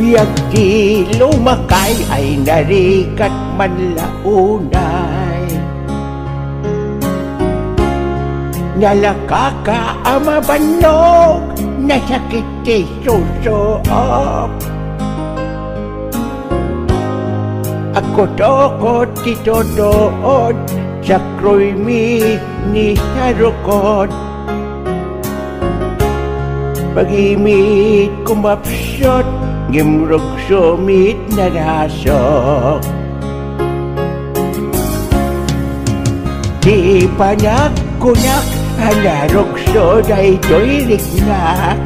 Yak di lumakay ay narikat manlaunay. Nalakakaamabanog na sakit di susuop. Ako tokot titodood sa kroymi ni sarukod. Pag-imit kumapsyot ngimrog sumit na rasok. Di panak kunak hanarog so daytoy riknak.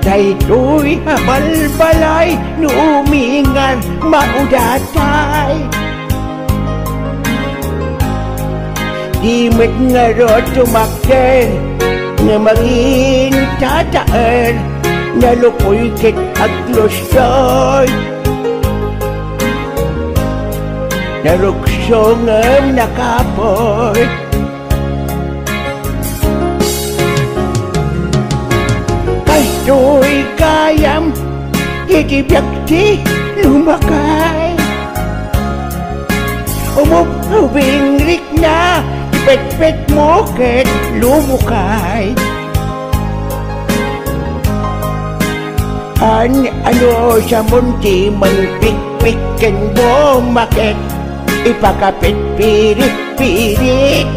Daytoy habalbalay numingan maudatay. Di met nga ro tumakder nga maging tataan na lukoy kit aglosoy. Naruksong ang nakapoy. Kastoy kayam itibiyakti lumakay. Umubing rik na ipet-pet mo ket lumukay. Ano sa munti man pik-piken mo maket. Ipakapit pirit-pirit.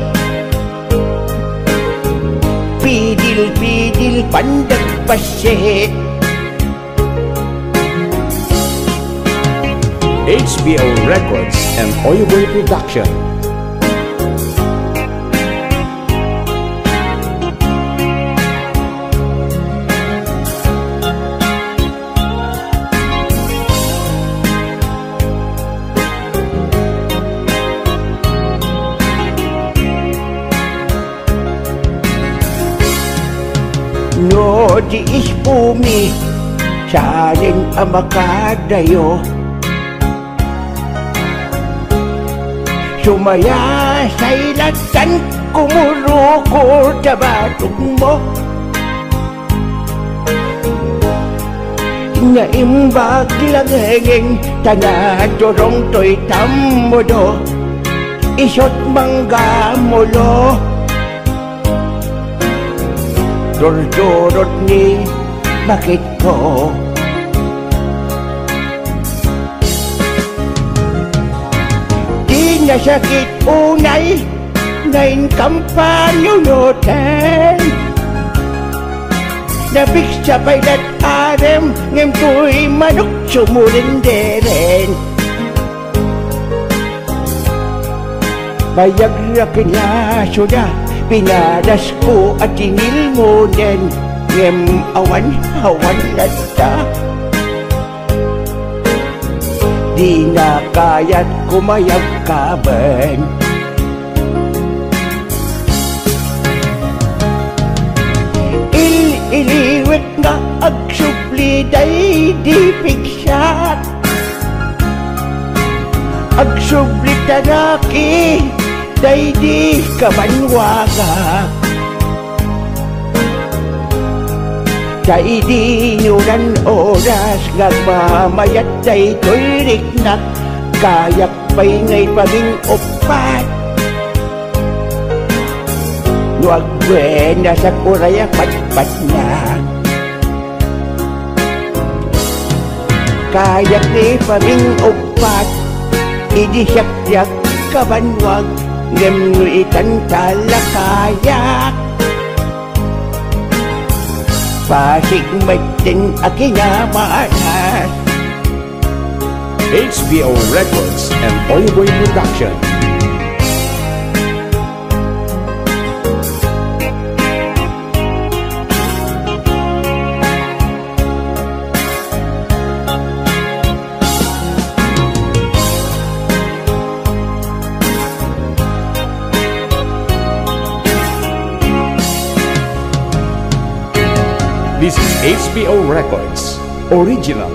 Pidil-pidil pandag pasit. HBO Records and Oyoboy Production. No di ispumi salin ang makadayo. Sumaya sa ilatan kumurukor sa batok mo. Naimbag lang hengeng tanadorong to'y tamodo. Isot mangga mulo. Dordorot ni bakit ko. Di nasakit unay ngayon kampanyo noten. Nabik sa paylat arem ngem ko'y manok sumurinderen. Bayag na kinasuda pinadas ko at tinil mo din. Ngem awan-awan lata. Di na kaya't kumayag kaban. Iliwit nga agsupli day di pigsat. Agsupli tanaki day di kabanwaga. Day di nunan oras ngagmamayat day to'y riknak. Kayak pa'y ngay paging upat. Nuag buena sa kuraya patpat na. Kayak ni paging upat. Idisyak-yak kabanwag. Ngemnuitan talakayak. Pasig matin akinamanas. HBO Records and Oyoboy Production. This is HBO Records, original